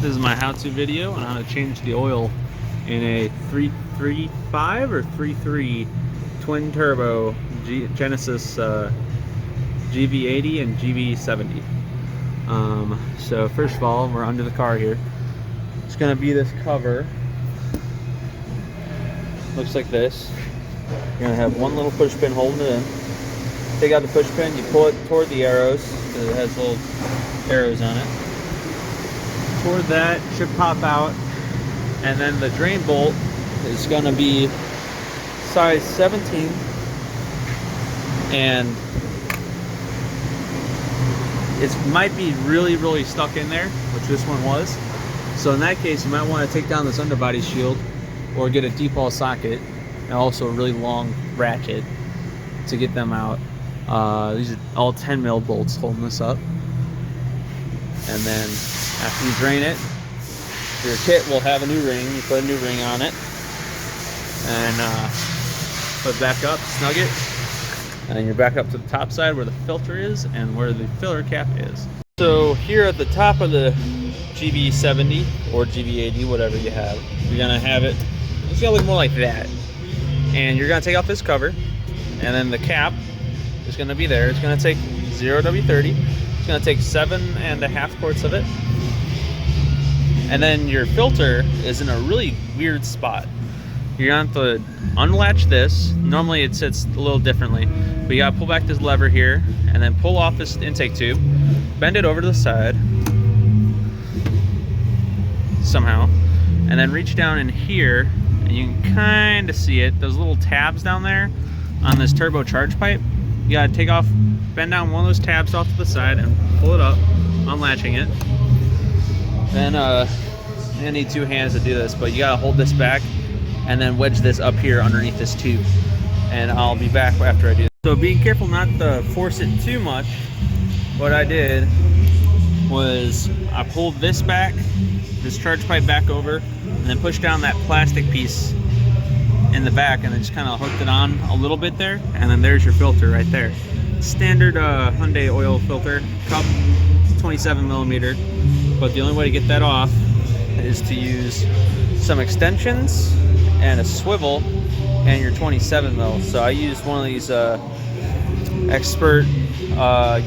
This is my how-to video on how to change the oil in a 335 or 33 twin turbo Genesis GV80 and GV70. So first of all, we're under the car here. It's gonna be this cover. Looks like this. You're gonna have one little push pin holding it in. Take out the push pin, you pull it toward the arrows because it has little arrows on it. Toward that, should pop out, and then the drain bolt is going to be size 17, and it might be really stuck in there, which this one was. So in that case, you might want to take down this underbody shield or get a deep wall socket and also a really long ratchet to get them out. These are all 10 mil bolts holding this up. And then after you drain it, your kit will have a new ring. You put a new ring on it and put it back up, snug it, and then you're back up to the top side where the filter is and where the filler cap is. So here at the top of the GV70 or GV80, whatever you have, you're gonna have it, it's gonna look more like that. And you're gonna take off this cover, and then the cap is gonna be there. It's gonna take 0W30. It's gonna take 7.5 quarts of it. And then your filter is in a really weird spot. You're gonna have to unlatch this. Normally it sits a little differently, but you gotta pull back this lever here and then pull off this intake tube, bend it over to the side somehow, and then reach down in here, and you can kind of see it. Those little tabs down there on this turbo charge pipe, you gotta take off, bend down one of those tabs off to the side and pull it up, unlatching it. Then you need two hands to do this, but you gotta hold this back and then wedge this up here underneath this tube. And I'll be back after I do. So being careful not to force it too much, what I did was I pulled this back, this charge pipe back over, and then pushed down that plastic piece in the back and then just kind of hooked it on a little bit there, and then there's your filter right there. Standard Hyundai oil filter cup, 27 millimeter, but the only way to get that off is to use some extensions and a swivel and your 27 mil. So I used one of these expert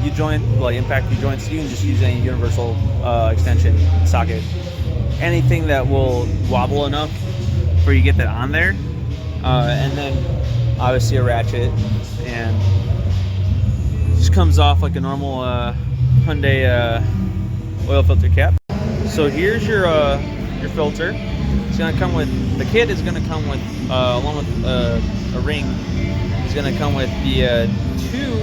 U-joint, like impact U-joints. You can just use any universal extension socket, anything that will wobble enough for you to get that on there. And then obviously a ratchet, and it just comes off like a normal Hyundai oil filter cap. So here's your filter. It's gonna come with, the kit is gonna come with along with a ring. It's gonna come with the two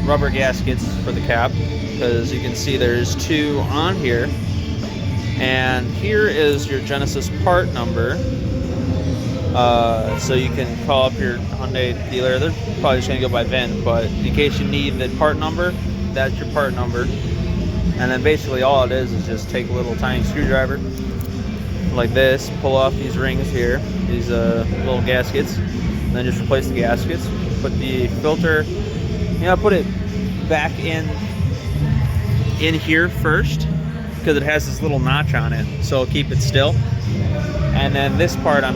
rubber gaskets for the cap, because you can see there's two on here. And here is your Genesis part number. So you can call up your Hyundai dealer. They're probably just gonna go by VIN, but in case you need the part number, that's your part number. And then basically all it is just take a little tiny screwdriver like this, pull off these rings here, these little gaskets, and then just replace the gaskets. Put the filter, you know, put it back in here first, because it has this little notch on it, so it'll keep it still. And then this part I'm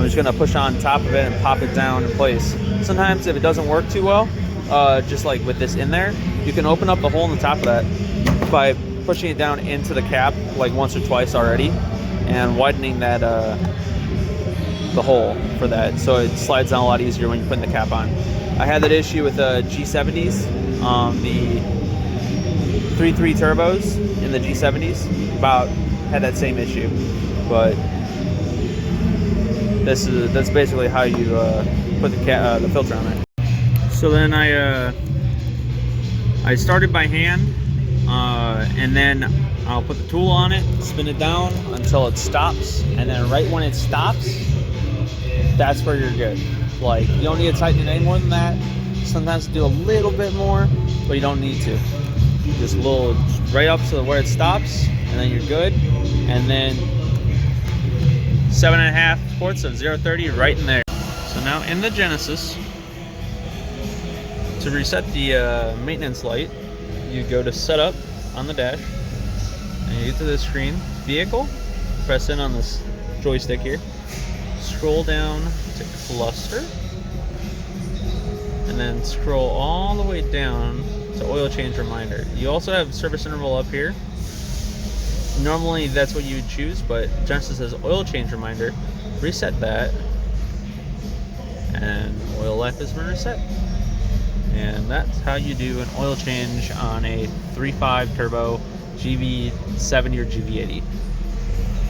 just gonna push on top of it and pop it down in place. Sometimes if it doesn't work too well, just like with this in there, you can open up the hole in the top of that by pushing it down into the cap like once or twice already and widening that the hole for that, so it slides down a lot easier when you're putting the cap on. I had that issue with the G70s, the 3.3 turbos in the G70s, had that same issue, but that's basically how you put the filter on it. So then I started by hand, and then I'll put the tool on it, spin it down until it stops, and then right when it stops, that's where you're good. Like, you don't need to tighten it any more than that. Sometimes do a little bit more, but you don't need to. Just right up to where it stops, and then you're good. And then 7.5 quarts of 0-30 right in there. So now in the Genesis, to reset the maintenance light, you go to setup on the dash, and you get to this screen, vehicle, press in on this joystick here, scroll down to cluster, and then scroll all the way down to oil change reminder. You also have service interval up here. Normally that's what you would choose, but Genesis says oil change reminder. Reset that, and oil life has been reset. And that's how you do an oil change on a 3.5 turbo GV70 or GV80.